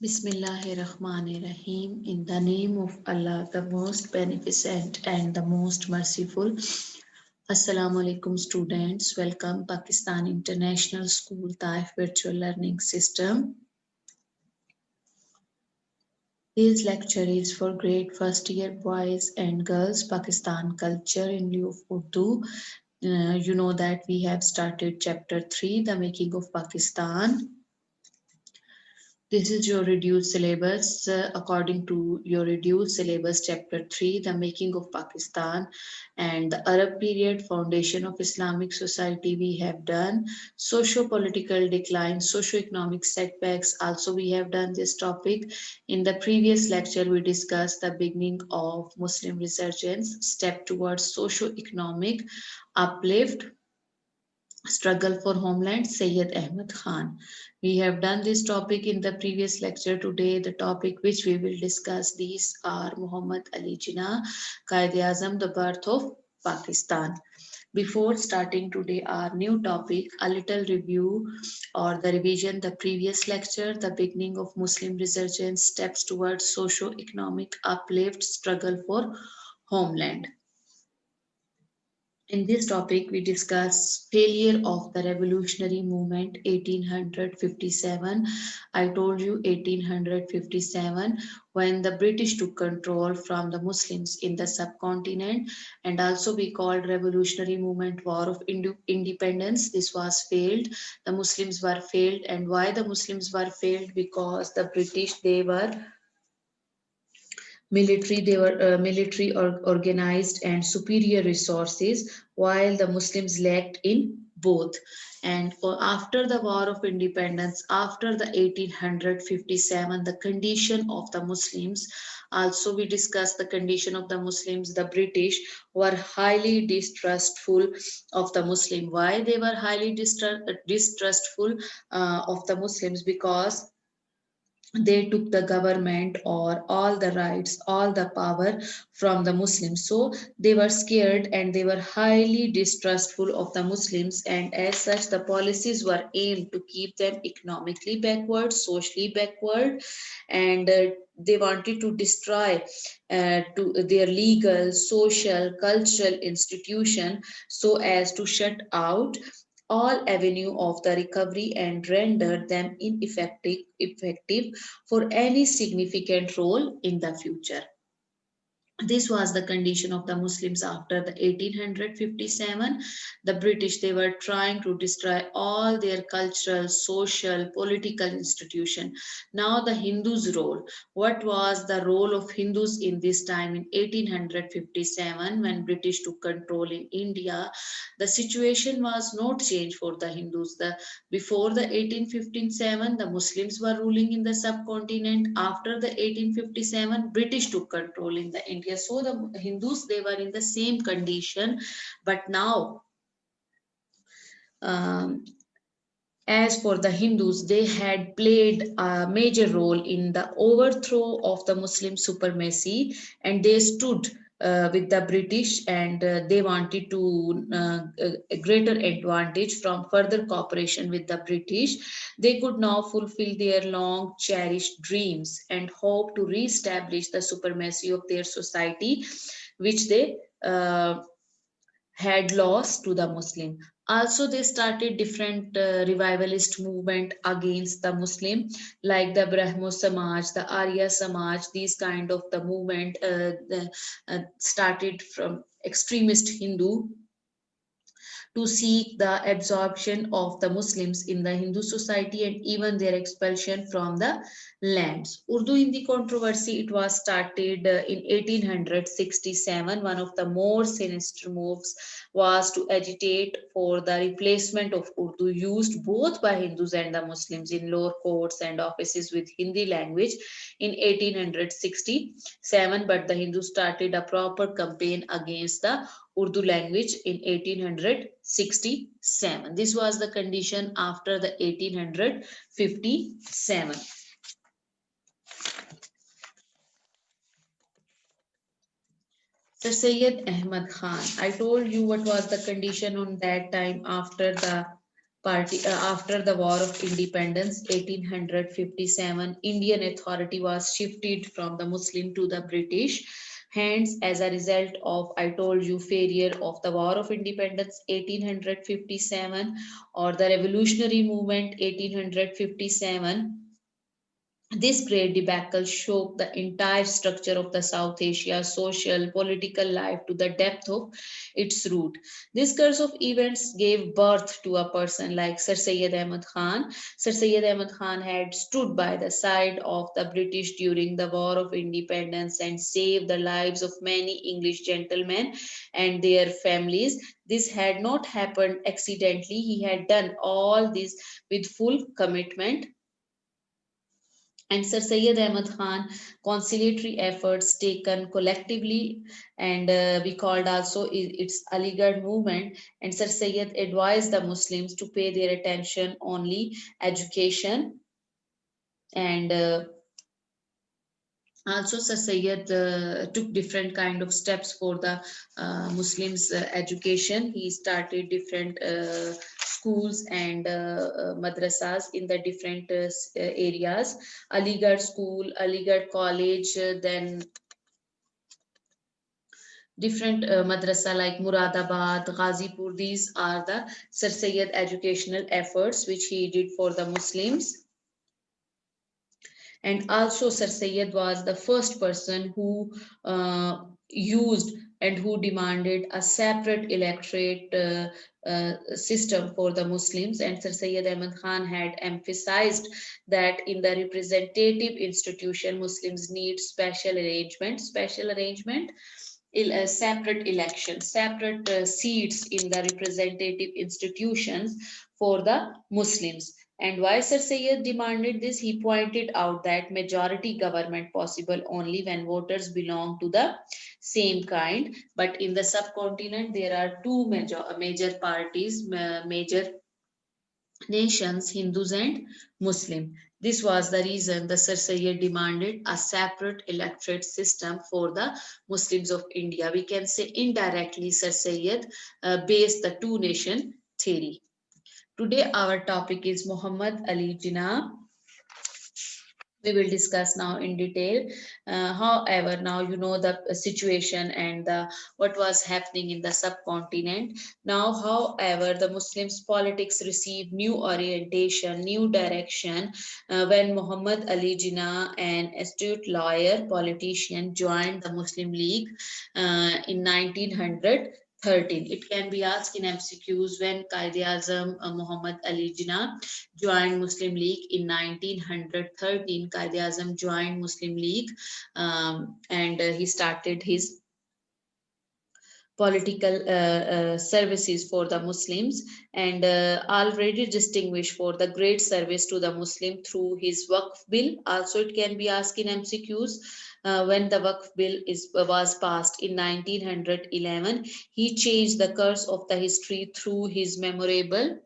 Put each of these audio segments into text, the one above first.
Bismillahirrahmanirrahim. In the name of Allah, the most beneficent and the most merciful. Assalamu alaikum students. Welcome Pakistan International School Taif Virtual Learning System. This lecture is for grade first year boys and girls Pakistan culture in lieu of Urdu. You know that we have started chapter 3, the making of Pakistan. This is your reduced syllabus. According to your reduced syllabus, chapter 3, the making of Pakistan and the Arab period, foundation of Islamic society, we have done. Socio-political decline, socio-economic setbacks, also we have done this topic. In the previous lecture, we discussed the beginning of Muslim resurgence, step towards socio-economic uplift, struggle for homeland, Sayyid Ahmad Khan. We have done this topic in the previous lecture. Today the topic which we will discuss, these are Muhammad Ali Jinnah, Qaid-e-Azam, the birth of Pakistan. Before starting today our new topic, a little review or the revision the previous lecture, the beginning of Muslim resurgence, steps towards socio-economic uplift, struggle for homeland. In this topic, we discuss failure of the revolutionary movement 1857. I told you 1857 when the British took control from the Muslims in the subcontinent, and also we called revolutionary movement war of independence. This was failed. The Muslims were failed, and why the Muslims were failed? Because the British, they were military, they were military or organized and superior resources, while the Muslims lacked in both. And after the war of independence, after the 1857, the condition of the Muslims, also we discussed the condition of the Muslims. The British were highly distrustful of the Muslim. Why they were highly distrustful of the Muslims? Because they took the government or all the rights, all the power from the Muslims. So they were scared and they were highly distrustful of the Muslims, and as such, the policies were aimed to keep them economically backward, socially backward, and they wanted to destroy to their legal, social, cultural institution so as to shut out all avenue of the recovery and render them ineffective for any significant role in the future. This was the condition of the Muslims after the 1857. The British, they were trying to destroy all their cultural, social, political institution. Now the Hindus' role. What was the role of Hindus in this time in 1857 when British took control in India? The situation was not changed for the Hindus. Before the 1857, the Muslims were ruling in the subcontinent. After the 1857, British took control in the India. So the Hindus, they were in the same condition. But now, um, as for the Hindus, they had played a major role in the overthrow of the Muslim supremacy, and they stood with the British, and they wanted to a greater advantage from further cooperation with the British. They could now fulfill their long cherished dreams and hope to re-establish the supremacy of their society, which they had lost to the Muslim. Also, they started different revivalist movement against the Muslim, like the Brahmo Samaj, the Arya Samaj. These kind of the movement started from extremist Hindu to seek the absorption of the Muslims in the Hindu society and even their expulsion from the lands. Urdu Hindi controversy, it was started in 1867. One of the more sinister moves was to agitate for the replacement of Urdu used both by Hindus and the Muslims in lower courts and offices with Hindi language in 1867, but the Hindus started a proper campaign against the Urdu language in 1867. This was the condition after the 1857. Sir Sayyid Ahmad Khan, I told you what was the condition on that time after the After the War of Independence, 1857, Indian authority was shifted from the Muslim to the British. Hence, as a result of, I told you, failure of the War of Independence, 1857, or the Revolutionary Movement, 1857, this great debacle shook the entire structure of the South Asia social, political life to the depth of its root. This course of events gave birth to a person like Sir Syed Ahmad Khan. Sir Syed Ahmad Khan had stood by the side of the British during the War of Independence and saved the lives of many English gentlemen and their families. This had not happened accidentally. He had done all this with full commitment, and Sir Syed Ahmad Khan conciliatory efforts taken collectively, and we called also its Aligarh movement, and Sir Syed advised the Muslims to pay their attention only education, and also Sir Syed took different kind of steps for the Muslims education. He started different schools and madrasas in the different areas. Aligarh School, Aligarh College, then different madrasa like Muradabad, Ghazipur. These are the Sir Syed educational efforts which he did for the Muslims. And also Sir Syed was the first person who used and who demanded a separate electorate system for the Muslims. And Sir Syed Ahmad Khan had emphasized that in the representative institution, Muslims need special arrangement, separate elections, separate seats in the representative institutions for the Muslims. And why Sir Syed demanded this? He pointed out that majority government possible only when voters belong to the same kind. But in the subcontinent, there are two major parties, major nations, Hindus and Muslim. This was the reason the Sir Syed demanded a separate electorate system for the Muslims of India. We can say indirectly Sir Syed based the two nation theory. Today our topic is Muhammad Ali Jinnah. We will discuss now in detail. However, now you know the situation and what was happening in the subcontinent. Now, however, the Muslims politics received new orientation, new direction when Muhammad Ali Jinnah, an astute lawyer, politician, joined the Muslim League in 1913. It can be asked in MCQs when Quaid-e-Azam Muhammad Ali Jinnah joined Muslim League in 1913. Quaid-e-Azam joined Muslim League and he started his political services for the Muslims, and already distinguished for the great service to the Muslim through his Waqf bill. Also, it can be asked in MCQs when the Waqf bill was passed in 1911. He changed the course of the history through his memorable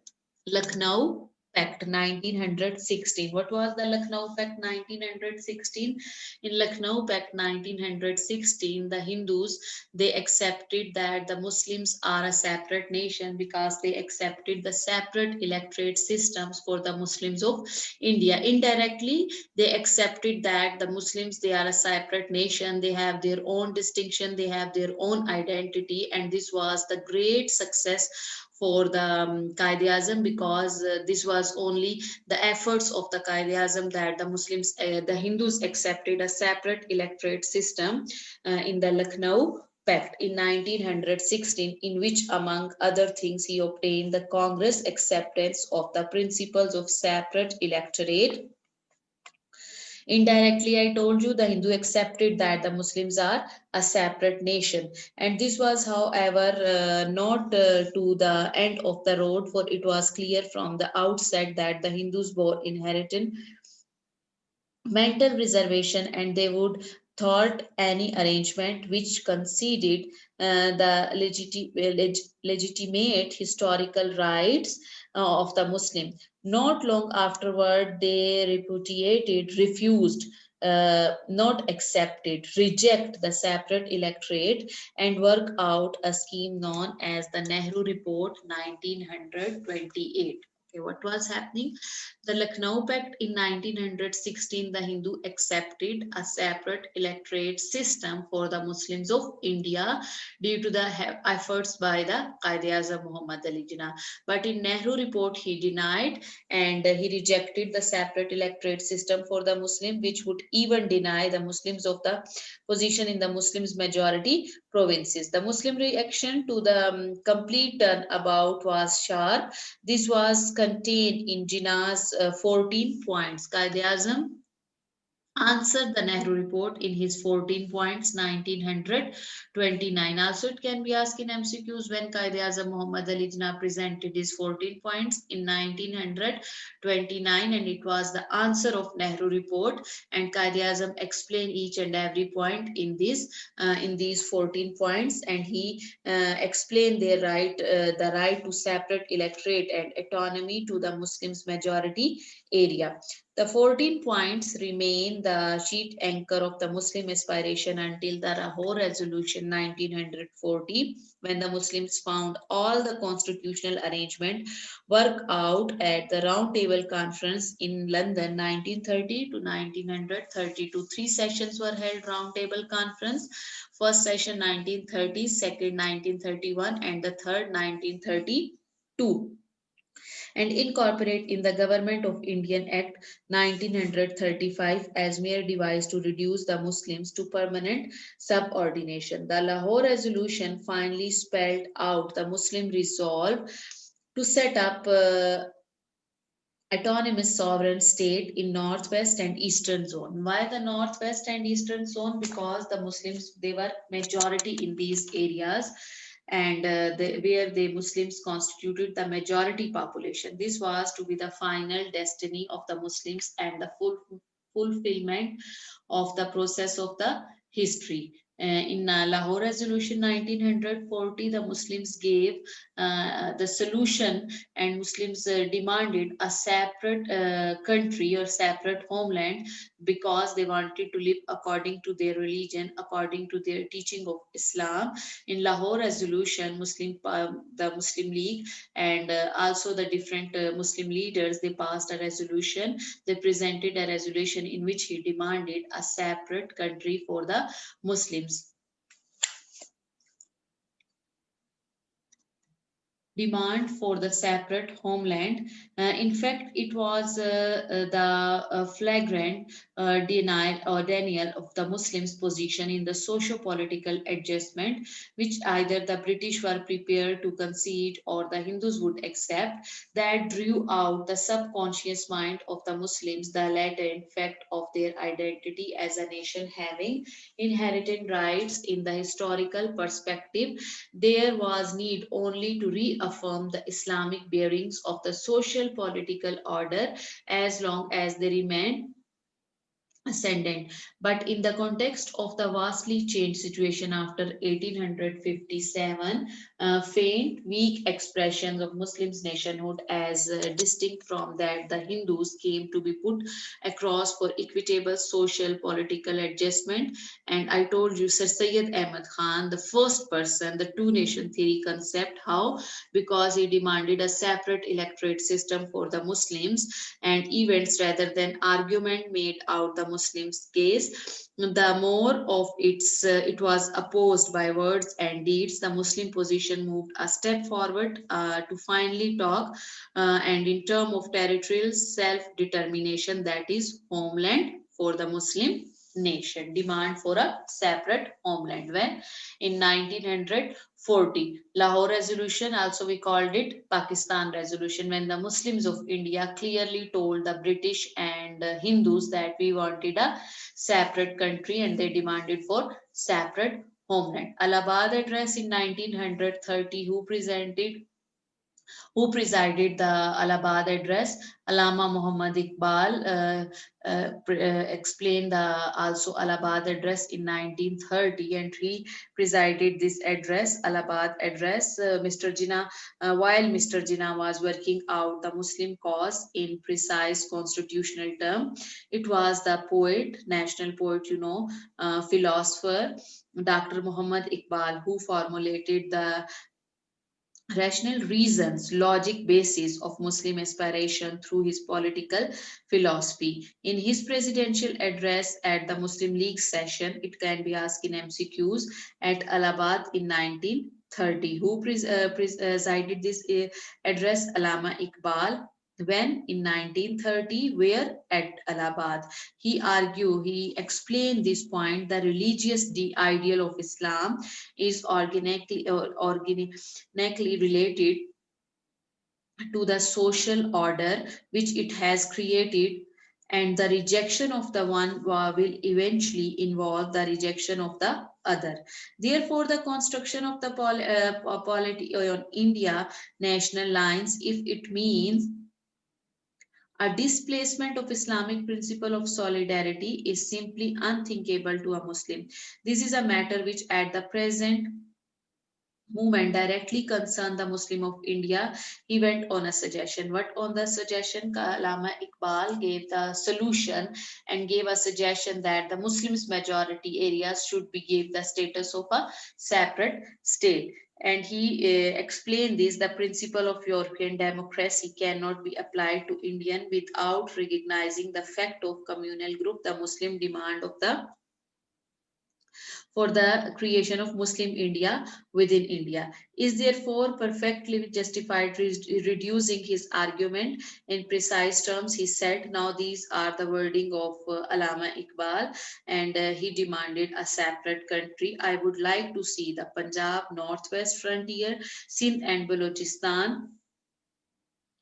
Lucknow Pact 1916. What was the Lucknow Pact 1916? In Lucknow Pact 1916, the Hindus, they accepted that the Muslims are a separate nation because they accepted the separate electorate systems for the Muslims of India. Indirectly, they accepted that the Muslims, they are a separate nation, they have their own distinction, they have their own identity, and this was the great success for the Quaid-e-Azam, because this was only the efforts of the Quaid-e-Azam that the Muslims, the Hindus accepted a separate electorate system in the Lucknow Pact in 1916, in which, among other things, he obtained the Congress acceptance of the principles of separate electorate. Indirectly, I told you the Hindu accepted that the Muslims are a separate nation. And this was, however, not to the end of the road, for it was clear from the outset that the Hindus were inheriting mental reservation, and they would thought any arrangement which conceded the legitimate historical rights of the Muslim. Not long afterward, they refused, not accepted, reject the separate electorate and work out a scheme known as the Nehru Report 1928. Okay, what was happening? The Lucknow Pact in 1916, the Hindu accepted a separate electorate system for the Muslims of India due to the efforts by the Quaid-e-Azam Muhammad Ali Jinnah. But in Nehru report, he denied and he rejected the separate electorate system for the Muslim, which would even deny the Muslims of the position in the Muslims majority provinces. The Muslim reaction to the complete turnabout was sharp. This was contained in Jinnah's 14 points. Quaid-e-Azam answered the Nehru report in his 14 points 1929. Also, it can be asked in MCQs when Quaid-e-Azam Muhammad Ali Jinnah presented his 14 points in 1929, and it was the answer of Nehru report. And Quaid-e-Azam explained each and every point in these 14 points, and he explained their the right to separate electorate and autonomy to the Muslims majority area. The 14 points remain the sheet anchor of the Muslim aspiration until the Lahore Resolution 1940, when the Muslims found all the constitutional arrangement work out at the Round Table Conference in London 1930 to 1932. Three sessions were held Round Table Conference. First session 1930, second 1931, and the third 1932, and incorporate in the Government of Indian Act 1935 as mere device to reduce the Muslims to permanent subordination. The Lahore Resolution finally spelled out the Muslim resolve to set up autonomous sovereign state in northwest and eastern zone. Why the northwest and eastern zone? Because the Muslims, they were majority in these areas, and where the Muslims constituted the majority population. This was to be the final destiny of the Muslims and the fulfillment of the process of the history. In Lahore Resolution 1940, the Muslims gave the solution, and Muslims demanded a separate country or separate homeland because they wanted to live according to their religion, according to their teaching of Islam. In Lahore Resolution, the Muslim League and also the different Muslim leaders, they passed a resolution. They presented a resolution in which he demanded a separate country for the Muslims. Demand for the separate homeland. In fact, it was the flagrant denial of the Muslims' position in the socio-political adjustment, which either the British were prepared to concede or the Hindus would accept, that drew out the subconscious mind of the Muslims the latent fact of their identity as a nation having inherited rights in the historical perspective. There was need only to reaffirm the Islamic bearings of the social political order as long as they remained ascendant. But in the context of the vastly changed situation after 1857, faint, weak expressions of Muslims' nationhood as distinct from that the Hindus came to be put across for equitable social political adjustment. And I told you, Sir Syed Ahmad Khan, the first person, the two nation theory concept, how? Because he demanded a separate electorate system for the Muslims, and events rather than argument made out the Muslims' case. The more of it was opposed by words and deeds, the Muslim position moved a step forward to finally talk, and in terms of territorial self-determination, that is homeland for the Muslim nation. Demand for a separate homeland when in 1940. Lahore Resolution, also we called it Pakistan Resolution, when the Muslims of India clearly told the British and Hindus that we wanted a separate country, and they demanded for separate homeland. Allahabad Address in 1930, who presided the Allahabad address? Allama Muhammad Iqbal explained the also Allahabad address in 1930, and he presided this address, Allahabad address. While Mr. Jinnah was working out the Muslim cause in precise constitutional term, it was the poet, national poet, philosopher, Dr. Muhammad Iqbal, who formulated the rational reasons, logic basis of Muslim aspiration through his political philosophy. In his presidential address at the Muslim League session, it can be asked in MCQs at Allahabad in 1930. Who presided this address? Allama Iqbal. When? In 1930. Where? At Allahabad. He explained this point: the religious ideal of Islam is organically related to the social order which it has created, and the rejection of the one will eventually involve the rejection of the other. Therefore, the construction of the polity on India national lines, if it means a displacement of Islamic principle of solidarity, is simply unthinkable to a Muslim. This is a matter which at the present movement directly concerned the Muslim of India. He went on a suggestion. What on the suggestion? Allama Iqbal gave the solution and gave a suggestion that the Muslims majority areas should be given the status of a separate state. And he explained this: the principle of European democracy cannot be applied to Indian without recognizing the fact of communal group. The Muslim demand of the for the creation of Muslim India within India is therefore perfectly justified. Reducing his argument in precise terms, he said, now these are the wording of Allama Iqbal, and he demanded a separate country. I would like to see the Punjab, Northwest Frontier, Sindh and Balochistan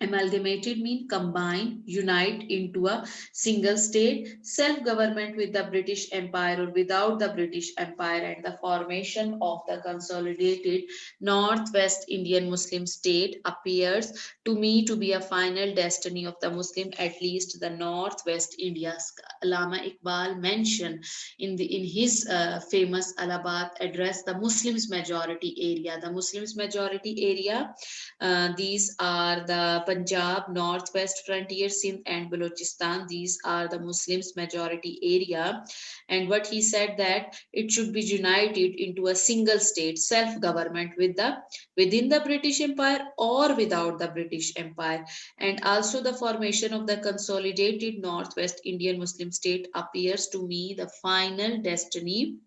amalgamated mean combine, unite into a single state, self-government with the British Empire or without the British Empire, and the formation of the consolidated Northwest Indian Muslim state appears to me to be a final destiny of the Muslim, at least the Northwest India's. Allama Iqbal mentioned in his famous Allahabad address the Muslims majority area. The Muslims majority area, these are the Punjab, Northwest Frontier, Sindh and Balochistan. These are the Muslims majority area. And what he said, that it should be united into a single state, self-government within the British Empire or without the British Empire. And also the formation of the consolidated Northwest Indian Muslim state appears to me the final destiny,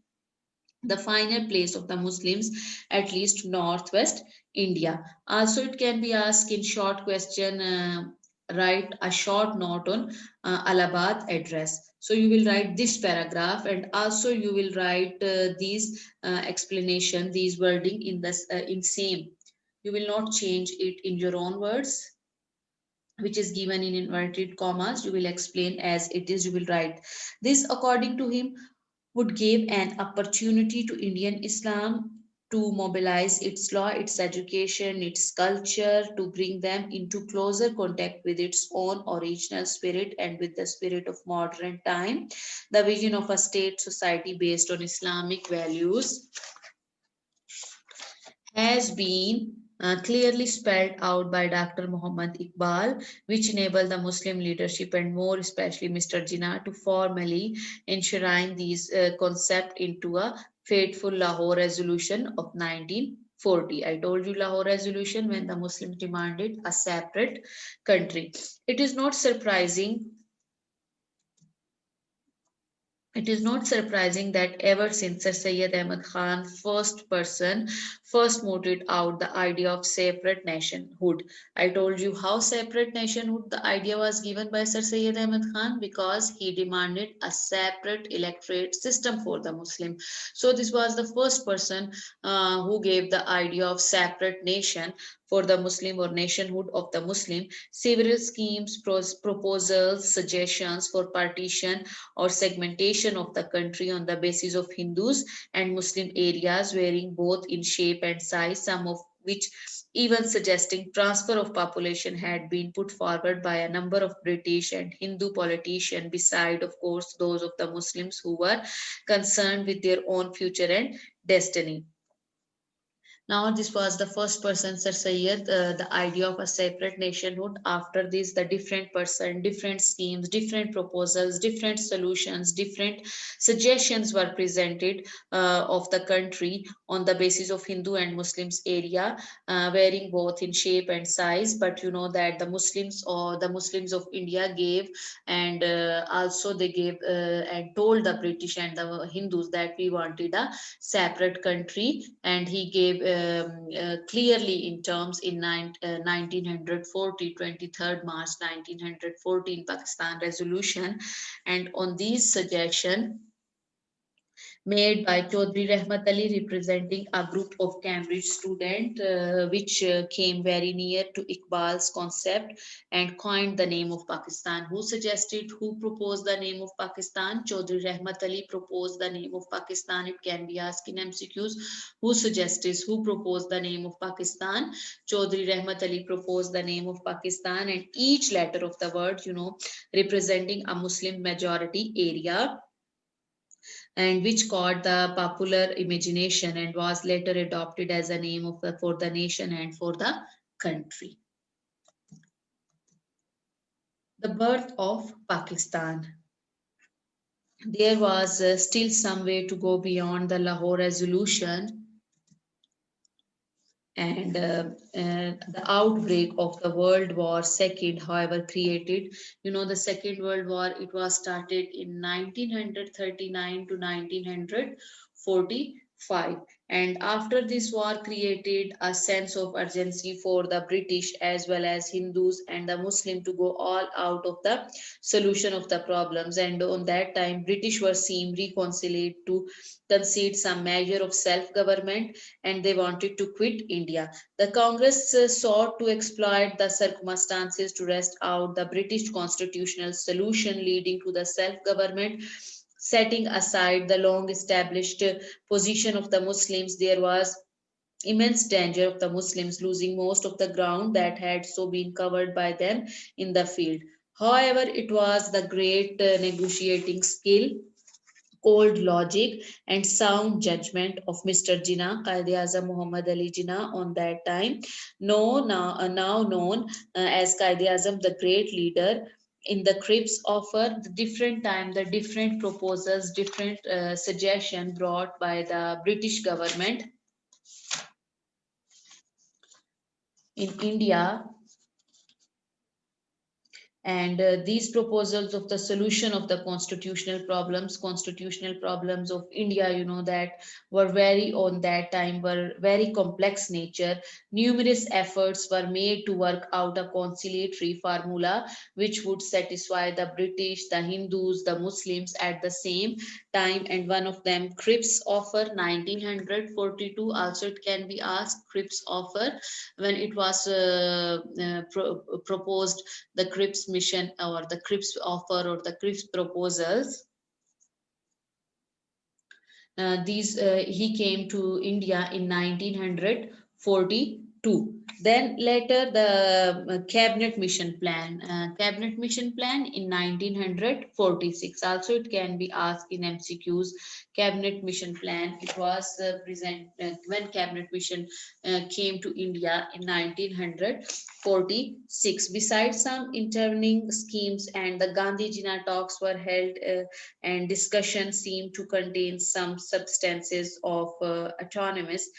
the final place of the Muslims, at least Northwest India. Also, it can be asked in short question, write a short note on Allahabad address. So you will write this paragraph, and also you will write these explanation, these wording in this in same. You will not change it in your own words, which is given in inverted commas. You will explain as it is. You will write this according to him would give an opportunity to Indian Islam to mobilize its law, its education, its culture, to bring them into closer contact with its own original spirit and with the spirit of modern time. The vision of a state society based on Islamic values has been clearly spelled out by Dr. Muhammad Iqbal, which enabled the Muslim leadership and more especially Mr. Jinnah to formally enshrine these concept into a fateful Lahore Resolution of 1940. I told you Lahore Resolution when the Muslims demanded a separate country. It is not surprising that ever since Sir Syed Ahmad Khan first mooted out the idea of separate nationhood. I told you how separate nationhood the idea was given by Sir Syed Ahmad Khan, because he demanded a separate electorate system for the Muslim. So this was the first person who gave the idea of separate nation for the Muslim or nationhood of the Muslim. Several schemes, proposals, suggestions for partition or segmentation of the country on the basis of Hindus and Muslim areas varying both in shape and size, some of which even suggesting transfer of population had been put forward by a number of British and Hindu politicians, beside, of course, those of the Muslims who were concerned with their own future and destiny. Now, this was the first person, Sir Sayyid, the idea of a separate nationhood. After this, the different person, different schemes, different proposals, different solutions, different suggestions were presented of the country on the basis of Hindu and Muslims area, varying both in shape and size. But you know that the Muslims of India gave, and also they gave and told the British and the Hindus that we wanted a separate country, and he gave clearly in terms in 1940, 23rd March 1914 Pakistan resolution. And on these suggestion made by Chaudhry Rahmat Ali, representing a group of Cambridge students, which came very near to Iqbal's concept and coined the name of Pakistan. Who proposed the name of Pakistan? Chaudhry Rahmat Ali proposed the name of Pakistan. It can be asked in MCQs. Who proposed the name of Pakistan? Chaudhry Rahmat Ali proposed the name of Pakistan, and each letter of the word, representing a Muslim majority area, and which caught the popular imagination and was later adopted as a name for the nation and for the country. The birth of Pakistan. There was still some way to go beyond the Lahore Resolution, and the outbreak of the World War II, however, created, the Second World War. It was started in 1939 to 1945, and after this war created a sense of urgency for the British as well as Hindus and the Muslim to go all out of the solution of the problems. And on that time, British were seen reconciled to concede some measure of self-government, and they wanted to quit India. The Congress sought to exploit the circumstances to wrest out the British constitutional solution leading to the self-government. Setting aside the long established position of the Muslims, there was immense danger of the Muslims losing most of the ground that had so been covered by them in the field. However, it was the great negotiating skill, cold logic, and sound judgment of Mr. Jinnah, Quaid-e-Azam Muhammad Ali Jinnah, on that time, now known as Quaid-e-Azam, the great leader, in the Cripps offer, the different time, the different proposals, different suggestion brought by the British government in India. And these proposals of the solution of the constitutional problems of India, that were very on that time, were very complex nature. Numerous efforts were made to work out a conciliatory formula which would satisfy the British, the Hindus, the Muslims at the same time. And one of them, Cripps offer 1942, also it can be asked, Cripps offer, when it was proposed, the Cripps mission or the Cripps offer or the Cripps proposals. He came to India in 1942. Then later the cabinet mission plan in 1946. Also it can be asked in MCQs. Cabinet mission plan, it was present when cabinet mission came to India in 1946. Besides some intervening schemes, and the Gandhi Jinnah talks were held, and discussion seemed to contain some substances of autonomous,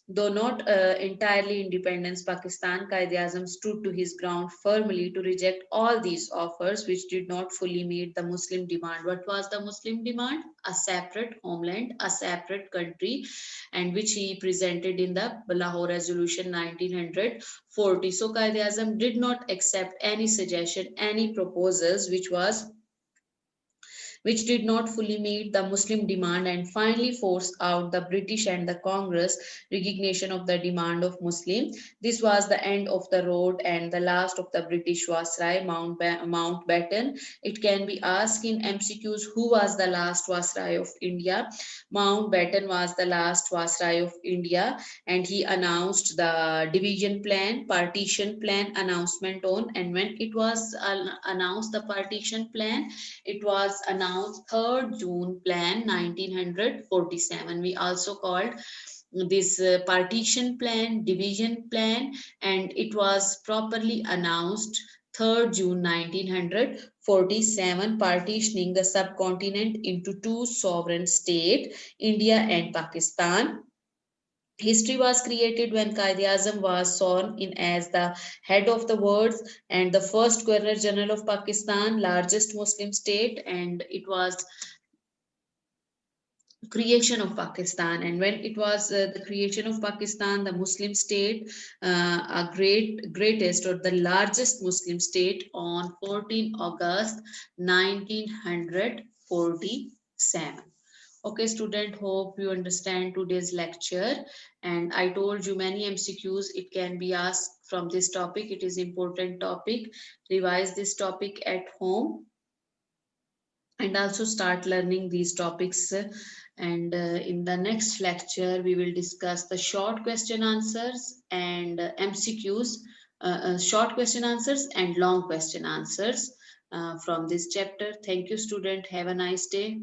though not entirely independence, Pakistan. Quaid-e-Azam stood to his ground firmly to reject all these offers which did not fully meet the Muslim demand. What was the Muslim demand? A separate homeland, a separate country, and which he presented in the Lahore Resolution 1940. So Quaid-e-Azam did not accept any suggestion, any proposals which did not fully meet the Muslim demand, and finally forced out the British and the Congress recognition of the demand of Muslims. This was the end of the road and the last of the British Viceroy, Mountbatten. It can be asked in MCQs, who was the last Viceroy of India? Mountbatten was the last Viceroy of India, and he announced the division plan, partition plan announcement on, and when it was announced, the partition plan, it was announced 3rd June plan 1947. We also called this partition plan, division plan, and it was properly announced 3rd June 1947, partitioning the subcontinent into two sovereign states, India and Pakistan. History was created when Quaid-e-Azam was sworn in as the head of the world and the first Governor General of Pakistan, largest Muslim state, and it was creation of Pakistan. And when it was the creation of Pakistan, the Muslim state, a greatest or the largest Muslim state on 14 August 1947. Okay, student, hope you understand today's lecture. And I told you many MCQs it can be asked from this topic. It is important topic. Revise this topic at home and also start learning these topics. And in the next lecture, we will discuss the short question answers and MCQs, short question answers and long question answers from this chapter. Thank you, student. Have a nice day.